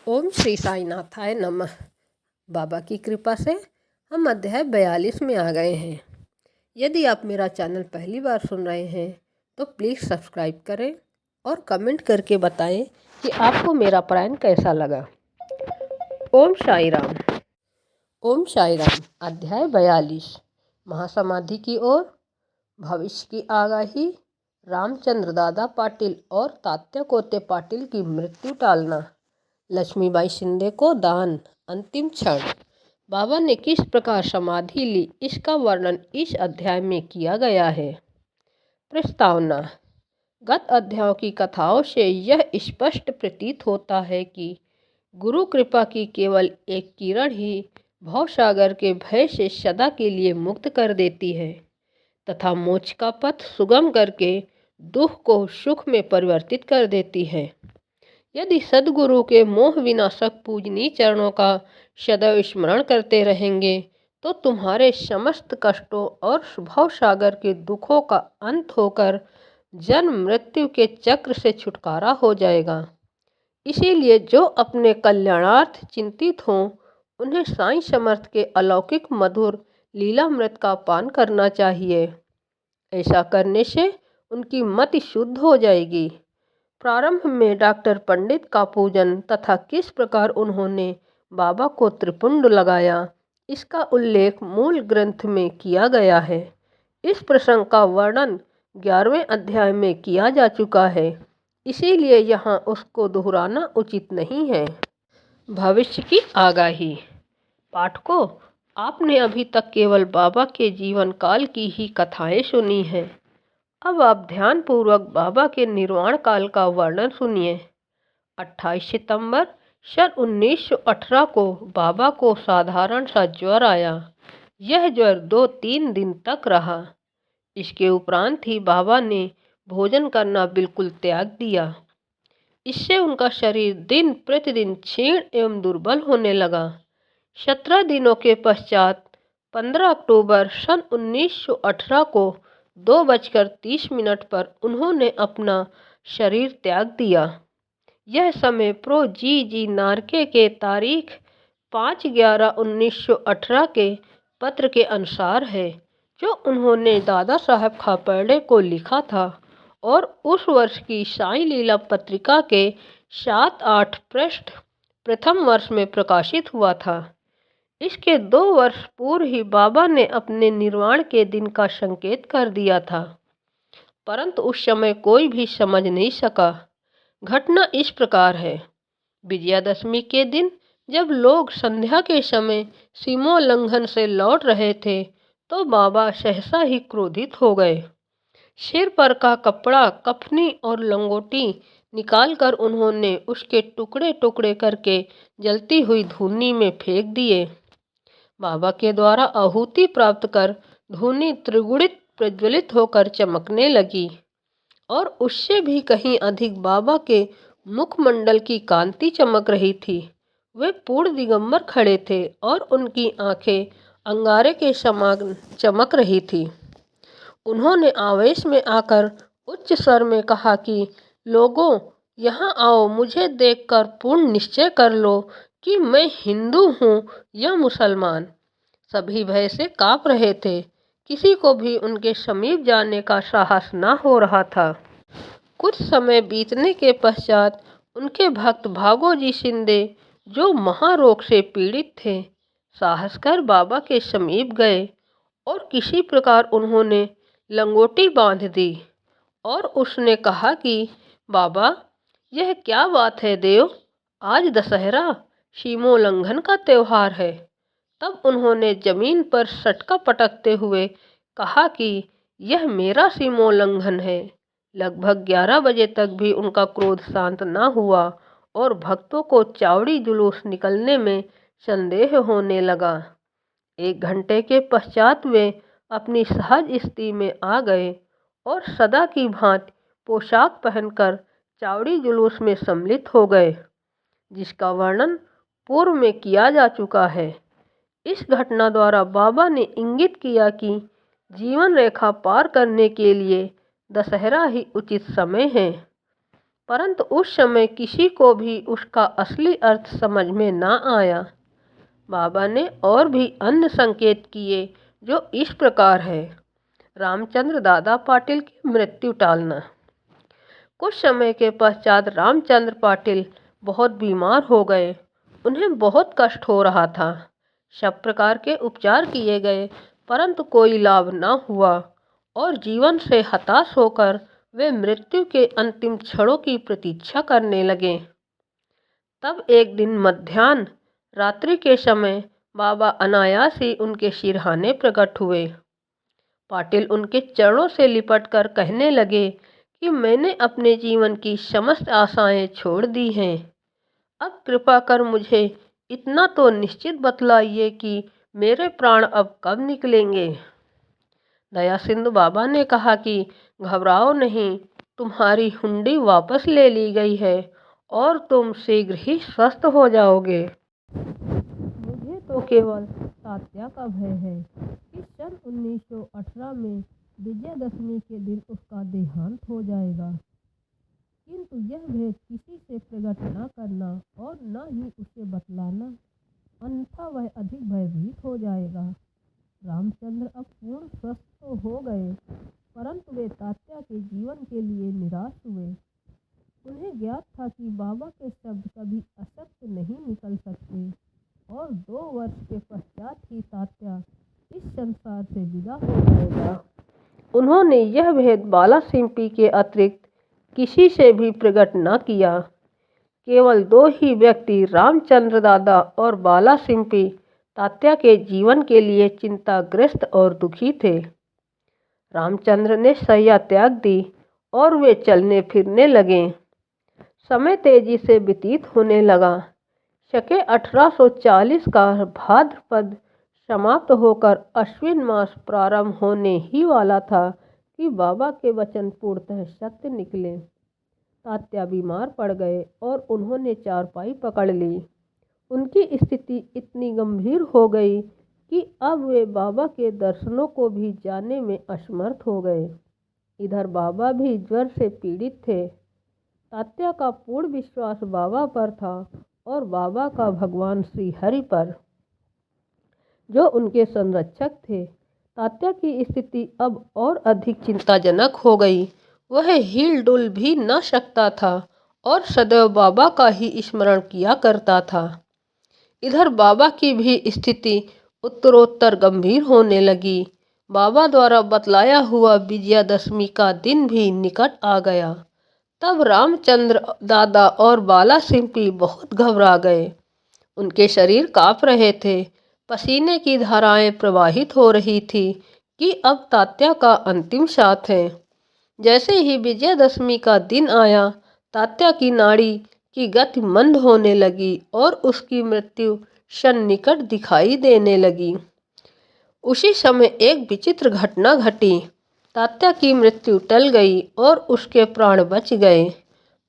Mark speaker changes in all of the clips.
Speaker 1: ओम श्री साईनाथाय नमः। बाबा की कृपा से हम अध्याय 42 में आ गए हैं। यदि आप मेरा चैनल पहली बार सुन रहे हैं तो प्लीज़ सब्सक्राइब करें और कमेंट करके बताएं कि आपको मेरा पारायण कैसा लगा। ओम साई राम। ओम साई राम। अध्याय 42 महासमाधि की ओर। भविष्य की आगाही। रामचंद्र दादा पाटिल और तात्या कोते पाटिल की मृत्यु टालना। लक्ष्मीबाई शिंदे को दान। अंतिम क्षण। बाबा ने किस प्रकार समाधि ली इसका वर्णन इस अध्याय में किया गया है। प्रस्तावना। गत अध्यायों की कथाओं से यह स्पष्ट प्रतीत होता है कि गुरु कृपा की केवल एक किरण ही भवसागर के भय से सदा के लिए मुक्त कर देती है तथा मोक्ष का पथ सुगम करके दुख को सुख में परिवर्तित कर देती है। यदि सद्गुरु के मोह विनाशक पूजनीय चरणों का सदैव स्मरण करते रहेंगे तो तुम्हारे समस्त कष्टों और भव सागर के दुखों का अंत होकर जन्म मृत्यु के चक्र से छुटकारा हो जाएगा। इसीलिए जो अपने कल्याणार्थ चिंतित हों उन्हें साईं समर्थ के अलौकिक मधुर लीलामृत का पान करना चाहिए। ऐसा करने से उनकी मति शुद्ध हो जाएगी। प्रारंभ में डॉक्टर पंडित का पूजन तथा किस प्रकार उन्होंने बाबा को त्रिपुंड लगाया इसका उल्लेख मूल ग्रंथ में किया गया है। इस प्रसंग का वर्णन 11वें अध्याय में किया जा चुका है, इसीलिए यहाँ उसको दोहराना उचित नहीं है। भविष्य की आगाही। पाठकों, आपने अभी तक केवल बाबा के जीवन काल की ही कथाएं सुनी हैं। अब आप ध्यानपूर्वक बाबा के निर्वाण काल का वर्णन सुनिए। 28 सितंबर सन 1918 को बाबा को साधारण सा ज्वर आया। यह ज्वर 2-3 दिन तक रहा। इसके उपरांत ही बाबा ने भोजन करना बिल्कुल त्याग दिया। इससे उनका शरीर दिन प्रतिदिन क्षीण एवं दुर्बल होने लगा। 17 दिनों के पश्चात 15 अक्टूबर सन 1918 को 2:30 पर उन्होंने अपना शरीर त्याग दिया। यह समय प्रो जी नार्के के तारीख 5/11/1918 के पत्र के अनुसार है, जो उन्होंने दादा साहब खापर्डे को लिखा था और उस वर्ष की साईं लीला पत्रिका के 7-8 पृष्ठ प्रथम वर्ष में प्रकाशित हुआ था। इसके 2 वर्ष पूर्व ही बाबा ने अपने निर्वाण के दिन का संकेत कर दिया था, परंतु उस समय कोई भी समझ नहीं सका। घटना इस प्रकार है। विजयादशमी के दिन जब लोग संध्या के समय सीमोल्लंघन से लौट रहे थे तो बाबा सहसा ही क्रोधित हो गए। सिर पर का कपड़ा, कफनी और लंगोटी निकालकर उन्होंने उसके टुकड़े टुकड़े करके जलती हुई धूनी में फेंक दिए। बाबा के द्वारा आहुति प्राप्त कर धूनी त्रिगुणित प्रज्वलित होकर चमकने लगी और उससे भी कहीं अधिक बाबा के मुखमंडल की कांति चमक रही थी। वे पूर्ण दिगंबर खड़े थे और उनकी आंखें अंगारे के समान चमक रही थी। उन्होंने आवेश में आकर उच्च स्वर में कहा कि लोगों, यहाँ आओ, मुझे देखकर पूर्ण निश्चय कर लो कि मैं हिंदू हूँ या मुसलमान। सभी भय से काँप रहे थे। किसी को भी उनके समीप जाने का साहस न हो रहा था। कुछ समय बीतने के पश्चात उनके भक्त भागोजी शिंदे, जो महारोग से पीड़ित थे, साहस कर बाबा के समीप गए और किसी प्रकार उन्होंने लंगोटी बांध दी और उसने कहा कि बाबा, यह क्या बात है देव, आज दशहरा सीमोल्लंघन का त्यौहार है। तब उन्होंने जमीन पर सटका पटकते हुए कहा कि यह मेरा सीमोल्लंघन है। लगभग 11 बजे तक भी उनका क्रोध शांत न हुआ और भक्तों को चावड़ी जुलूस निकलने में संदेह होने लगा। 1 घंटे के पश्चात वे अपनी सहज स्थिति में आ गए और सदा की भांति पोशाक पहनकर चावड़ी जुलूस में सम्मिलित हो गए, जिसका वर्णन पूर्व में किया जा चुका है। इस घटना द्वारा बाबा ने इंगित किया कि जीवन रेखा पार करने के लिए दशहरा ही उचित समय है। परंतु उस समय किसी को भी उसका असली अर्थ समझ में ना आया। बाबा ने और भी अन्य संकेत किए जो इस प्रकार है। रामचंद्र दादा पाटिल की मृत्यु टालना। कुछ समय के पश्चात रामचंद्र पाटिल बहुत बीमार हो गए। उन्हें बहुत कष्ट हो रहा था। सब प्रकार के उपचार किए गए परंतु कोई लाभ न हुआ और जीवन से हताश होकर वे मृत्यु के अंतिम क्षणों की प्रतीक्षा करने लगे। तब एक दिन मध्याह्न रात्रि के समय बाबा अनायास ही उनके सिरहाने प्रकट हुए। पाटिल उनके चरणों से लिपटकर कहने लगे कि मैंने अपने जीवन की समस्त आशाएं छोड़ दी हैं। अब कृपा कर मुझे इतना तो निश्चित बतलाइए कि मेरे प्राण अब कब निकलेंगे। दया सिंधु बाबा ने कहा कि घबराओ नहीं, तुम्हारी हुंडी वापस ले ली गई है और तुम शीघ्र ही स्वस्थ हो जाओगे। मुझे तो केवल तात्या का भय है कि सन 1918 में विजयदशमी के दिन उसका देहांत हो जाएगा, किंतु यह भेद किसी से प्रकट न करना और न ही उसे बतलाना, अन्यथा वह अधिक भयभीत हो जाएगा। रामचंद्र अब पूर्ण स्वस्थ तो हो गए परंतु वे तात्या के जीवन के लिए निराश हुए। उन्हें ज्ञात था कि बाबा के शब्द कभी असत्य नहीं निकल सकते और 2 वर्ष के पश्चात ही तात्या इस संसार से विदा हो जाएगा। उन्होंने यह भेद बाला सिंपी के अतिरिक्त किसी से भी प्रकट न किया। केवल 2 ही व्यक्ति रामचंद्र दादा और बाला सिंपी तात्या के जीवन के लिए चिंताग्रस्त और दुखी थे। रामचंद्र ने शैया त्याग दी और वे चलने फिरने लगे। समय तेजी से व्यतीत होने लगा। शके 1840 का भाद्रपद समाप्त होकर अश्विन मास प्रारंभ होने ही वाला था कि बाबा के वचन पूर्णतः सत्य निकले। तात्या बीमार पड़ गए और उन्होंने चारपाई पकड़ ली। उनकी स्थिति इतनी गंभीर हो गई कि अब वे बाबा के दर्शनों को भी जाने में असमर्थ हो गए। इधर बाबा भी ज्वर से पीड़ित थे। तात्या का पूर्ण विश्वास बाबा पर था और बाबा का भगवान श्री हरि पर, जो उनके संरक्षक थे। तात्या की स्थिति अब और अधिक चिंताजनक हो गई। वह हिल डुल भी न सकता था और सदैव बाबा का ही स्मरण किया करता था। इधर बाबा की भी स्थिति उत्तरोत्तर गंभीर होने लगी। बाबा द्वारा बतलाया हुआ विजयादशमी का दिन भी निकट आ गया। तब रामचंद्र दादा और बाला सिंपी बहुत घबरा गए। उनके शरीर कांप रहे थे, पसीने की धाराएं प्रवाहित हो रही थी कि अब तात्या का अंतिम साथ है। जैसे ही विजयदशमी का दिन आया, तात्या की नाड़ी की गति मंद होने लगी और उसकी मृत्यु सन्निकट दिखाई देने लगी। उसी समय एक विचित्र घटना घटी। तात्या की मृत्यु टल गई और उसके प्राण बच गए,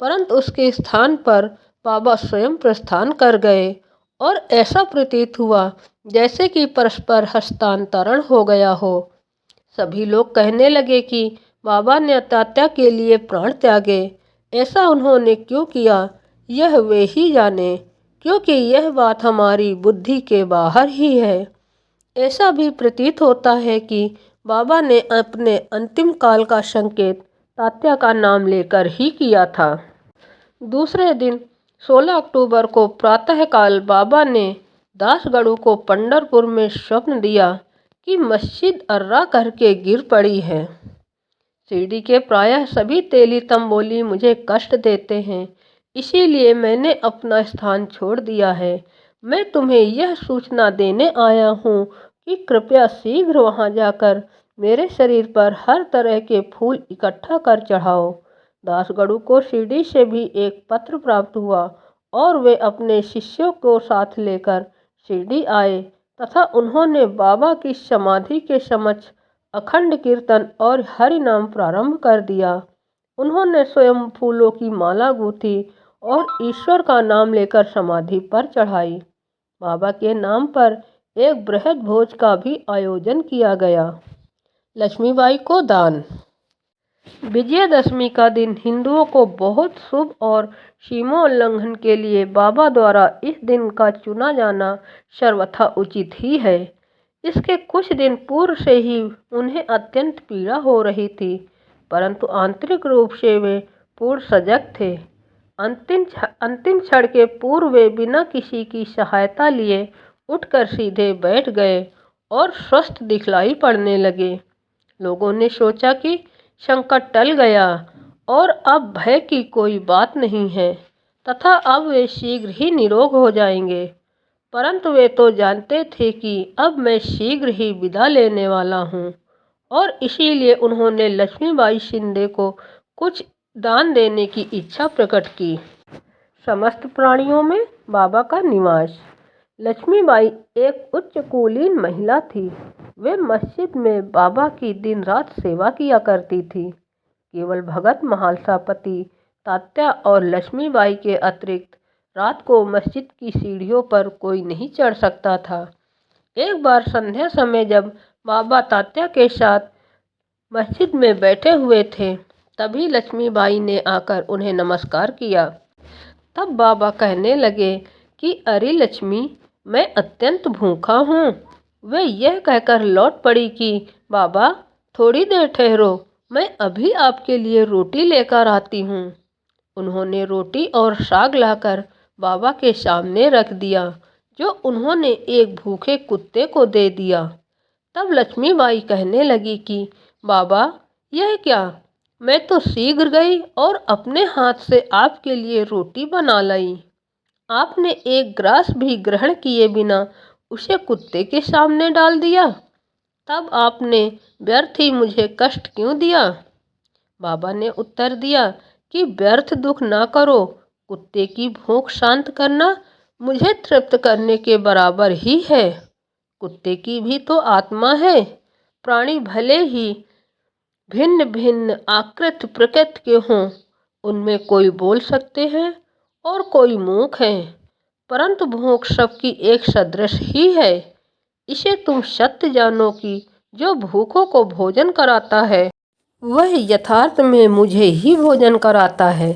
Speaker 1: परंतु उसके स्थान पर बाबा स्वयं प्रस्थान कर गए और ऐसा प्रतीत हुआ जैसे कि परस्पर हस्तांतरण हो गया हो। सभी लोग कहने लगे कि बाबा ने तात्या के लिए प्राण त्यागे। ऐसा उन्होंने क्यों किया यह वे ही जाने, क्योंकि यह बात हमारी बुद्धि के बाहर ही है। ऐसा भी प्रतीत होता है कि बाबा ने अपने अंतिम काल का संकेत तात्या का नाम लेकर ही किया था। दूसरे दिन 16 अक्टूबर को प्रातःकाल बाबा ने दासगढ़ू को पंढरपुर में स्वप्न दिया कि मस्जिद अर्रा करके गिर पड़ी है। शिरडी के प्रायः सभी तेली तंबोली मुझे कष्ट देते हैं, इसीलिए मैंने अपना स्थान छोड़ दिया है। मैं तुम्हें यह सूचना देने आया हूँ कि कृपया शीघ्र वहाँ जाकर मेरे शरीर पर हर तरह के फूल इकट्ठा कर चढ़ाओ। दासगढ़ू को शिरडी से भी एक पत्र प्राप्त हुआ और वे अपने शिष्यों को साथ लेकर शिरडी आए तथा उन्होंने बाबा की समाधि के समक्ष अखंड कीर्तन और हरि नाम प्रारंभ कर दिया। उन्होंने स्वयं फूलों की माला गूंथी और ईश्वर का नाम लेकर समाधि पर चढ़ाई। बाबा के नाम पर एक बृहद भोज का भी आयोजन किया गया। लक्ष्मीबाई को दान। विजयादशमी का दिन हिंदुओं को बहुत शुभ और सीमोल्लंघन के लिए बाबा द्वारा इस दिन का चुना जाना सर्वथा उचित ही है। इसके कुछ दिन पूर्व से ही उन्हें अत्यंत पीड़ा हो रही थी, परंतु आंतरिक रूप से वे पूर्ण सजग थे। अंतिम क्षण के पूर्व वे बिना किसी की सहायता लिए उठकर सीधे बैठ गए और स्वस्थ दिखलाई पड़ने लगे। लोगों ने सोचा कि संकट टल गया और अब भय की कोई बात नहीं है तथा अब वे शीघ्र ही निरोग हो जाएंगे। परंतु वे तो जानते थे कि अब मैं शीघ्र ही विदा लेने वाला हूँ और इसीलिए उन्होंने लक्ष्मीबाई शिंदे को कुछ दान देने की इच्छा प्रकट की। समस्त प्राणियों में बाबा का निवास। लक्ष्मीबाई एक उच्च कुलीन महिला थी। वे मस्जिद में बाबा की दिन रात सेवा किया करती थी। केवल भगत महालसापति तात्या और लक्ष्मीबाई के अतिरिक्त रात को मस्जिद की सीढ़ियों पर कोई नहीं चढ़ सकता था। एक बार संध्या समय जब बाबा तात्या के साथ मस्जिद में बैठे हुए थे, तभी लक्ष्मीबाई ने आकर उन्हें नमस्कार किया। तब बाबा कहने लगे कि अरे लक्ष्मी, मैं अत्यंत भूखा हूँ। वे यह कहकर लौट पड़ी कि बाबा थोड़ी देर ठहरो, मैं अभी आपके लिए रोटी लेकर आती हूँ। उन्होंने रोटी और साग लाकर बाबा के सामने रख दिया, जो उन्होंने एक भूखे कुत्ते को दे दिया। तब लक्ष्मीबाई कहने लगी कि बाबा यह क्या, मैं तो शीघ्र गई और अपने हाथ से आपके लिए रोटी बना लाई। आपने एक ग्रास भी ग्रहण किए बिना उसे कुत्ते के सामने डाल दिया। तब आपने व्यर्थ ही मुझे कष्ट क्यों दिया? बाबा ने उत्तर दिया कि व्यर्थ दुख ना करो, कुत्ते की भूख शांत करना मुझे तृप्त करने के बराबर ही है। कुत्ते की भी तो आत्मा है। प्राणी भले ही भिन्न भिन्न आकृति प्रकृति के हों, उनमें कोई बोल सकते हैं और कोई मूक है, परंतु भूख सबकी एक सदृश ही है। इसे तुम सत्य जानो कि जो भूखों को भोजन कराता है वह यथार्थ में मुझे ही भोजन कराता है।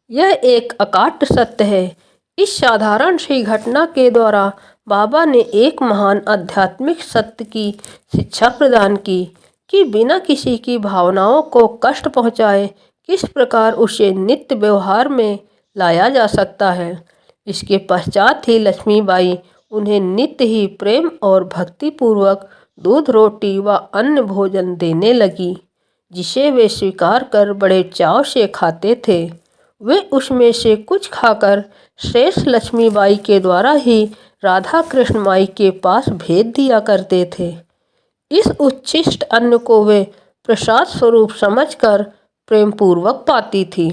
Speaker 1: यह एक अकाट्य सत्य है। इस साधारण सी घटना के द्वारा बाबा ने एक महान आध्यात्मिक सत्य की शिक्षा प्रदान की कि बिना किसी की भावनाओं को कष्ट पहुँचाए किस प्रकार उसे नित्य व्यवहार में लाया जा सकता है। इसके पश्चात ही लक्ष्मीबाई उन्हें नित्य ही प्रेम और भक्तिपूर्वक दूध रोटी व अन्य भोजन देने लगी, जिसे वे स्वीकार कर बड़े चाव से खाते थे। वे उसमें से कुछ खाकर शेष लक्ष्मीबाई के द्वारा ही राधा कृष्ण माई के पास भेज दिया करते थे। इस उच्छिष्ट अन्न को वे प्रसाद स्वरूप समझकर प्रेमपूर्वक पाती थी।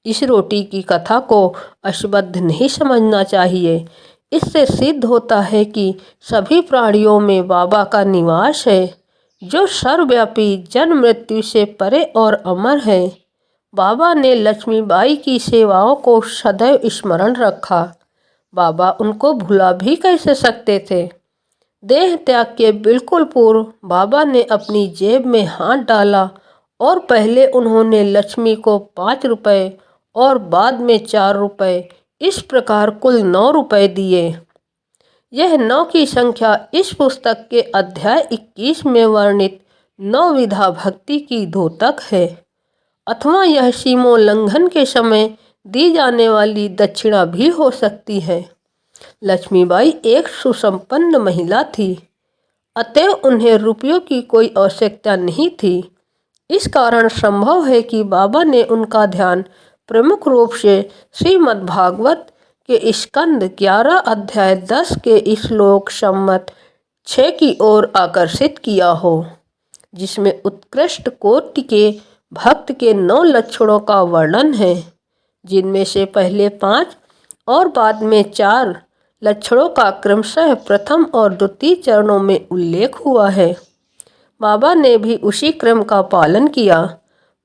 Speaker 1: इस रोटी की कथा को अश्वत्थ नहीं समझना चाहिए। इससे सिद्ध होता है कि सभी प्राणियों में बाबा का निवास है, जो सर्वव्यापी जन्म मृत्यु से परे और अमर है। बाबा ने लक्ष्मीबाई की सेवाओं को सदैव स्मरण रखा। बाबा उनको भुला भी कैसे सकते थे। देह त्याग के बिल्कुल पूर्व बाबा ने अपनी जेब में हाथ डाला और पहले उन्होंने लक्ष्मी को 5 रुपए और बाद में 4 रुपए, इस प्रकार कुल 9 रुपए दिए। यह 9 की संख्या इस पुस्तक के अध्याय 21 में वर्णित 9 विधा भक्ति की द्योतक है, अथवा यह सीमोल्लंघन के समय दी जाने वाली दक्षिणा भी हो सकती है। लक्ष्मीबाई एक सुसंपन्न महिला थी, अतएव उन्हें रुपयों की कोई आवश्यकता नहीं थी। इस कारण संभव है कि बाबा ने उनका ध्यान प्रमुख रूप से श्रीमद्भागवत के स्कंद 11 अध्याय 10 के श्लोक संमत 6 की ओर आकर्षित किया हो, जिसमें उत्कृष्ट कोटि के भक्त के 9 लक्षणों का वर्णन है, जिनमें से पहले 5 और बाद में 4 लक्षणों का क्रमशः प्रथम और द्वितीय चरणों में उल्लेख हुआ है। बाबा ने भी उसी क्रम का पालन किया।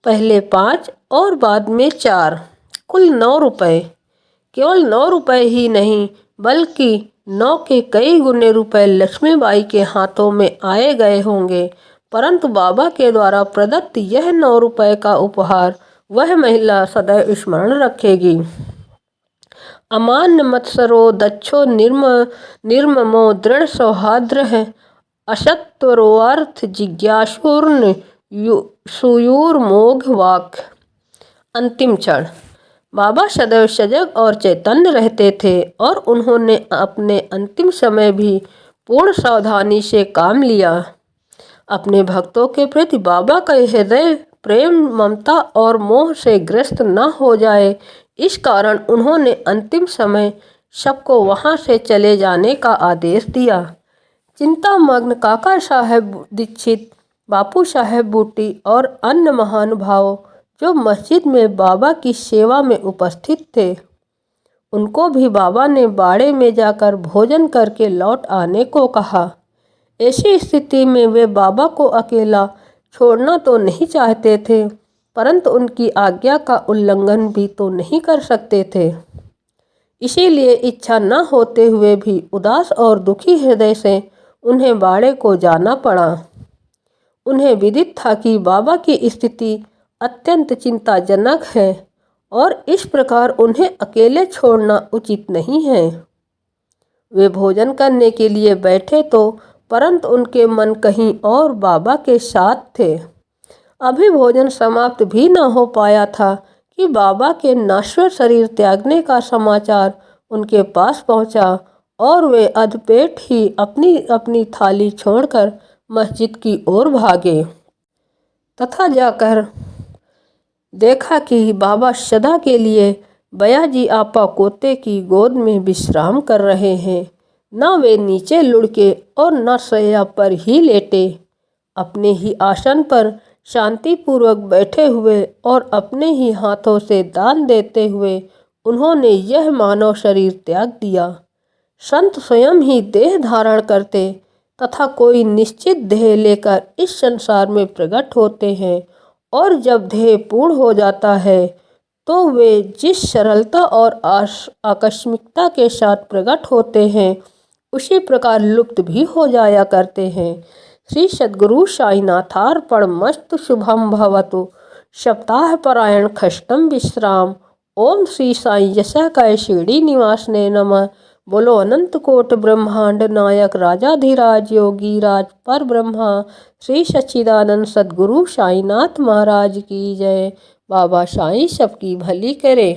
Speaker 1: पहले 5 और बाद में 4, कुल 9 रुपए। केवल 9 रुपए ही नहीं, बल्कि 9 के कई गुने रुपए लक्ष्मीबाई के हाथों में आए गए होंगे, परंतु बाबा के द्वारा प्रदत्त यह 9 रुपए का उपहार वह महिला सदैव स्मरण रखेगी। अमान्य मत्सरो दक्षो निर्ममो दृढ़ सौहार्द्र असत्वरोर्थ जिज्ञासूर्ण सुयूर्मोघ वाक। अंतिम क्षण। बाबा सदैव सजग और चैतन्य रहते थे और उन्होंने अपने अंतिम समय भी पूर्ण सावधानी से काम लिया। अपने भक्तों के प्रति बाबा का हृदय प्रेम, ममता और मोह से ग्रस्त न हो जाए, इस कारण उन्होंने अंतिम समय सबको वहां से चले जाने का आदेश दिया। चिंतामग्न काका साहेब दीक्षित, बापू साहेब बूटी और अन्य महानुभाव जो मस्जिद में बाबा की सेवा में उपस्थित थे, उनको भी बाबा ने बाड़े में जाकर भोजन करके लौट आने को कहा। ऐसी स्थिति में वे बाबा को अकेला छोड़ना तो नहीं चाहते थे, परंतु उनकी आज्ञा का उल्लंघन भी तो नहीं कर सकते थे। इसीलिए इच्छा न होते हुए भी उदास और दुखी हृदय से उन्हें बाड़े को जाना पड़ा। उन्हें विदित था कि बाबा की स्थिति अत्यंत चिंताजनक है और इस प्रकार उन्हें अकेले छोड़ना उचित नहीं है। वे भोजन करने के लिए बैठे तो परंतु उनके मन कहीं और बाबा के साथ थे। अभी भोजन समाप्त भी न हो पाया था कि बाबा के नश्वर शरीर त्यागने का समाचार उनके पास पहुंचा और वे अधपेट ही अपनी अपनी थाली छोड़कर मस्जिद की ओर भागे तथा जाकर देखा कि बाबा सदा के लिए बयाजी आपा कोते की गोद में विश्राम कर रहे हैं। न वे नीचे लुढ़के और न शैया पर ही लेटे, अपने ही आसन पर शांतिपूर्वक बैठे हुए और अपने ही हाथों से दान देते हुए उन्होंने यह मानव शरीर त्याग दिया। संत स्वयं ही देह धारण करते तथा कोई निश्चित देह लेकर इस संसार में प्रकट होते हैं और जब देह पूर्ण हो जाता है तो वे जिस सरलता और आकस्मिकता के साथ प्रकट होते हैं उसी प्रकार लुप्त भी हो जाया करते हैं। श्री सद्गुरु साईनाथार्पणमस्तु। शुभम भवतु। सप्ताह परायण खष्टम विश्राम। ओम श्री साई जैसा काय शिरडी निवासने नमः। बोलो अनंत कोट ब्रह्मांड नायक राजाधिराज योगी राज पर ब्रह्मा श्री सच्चिदानंद सद्गुरु साईनाथ महाराज की जय। बाबा साईं सबकी भली करे।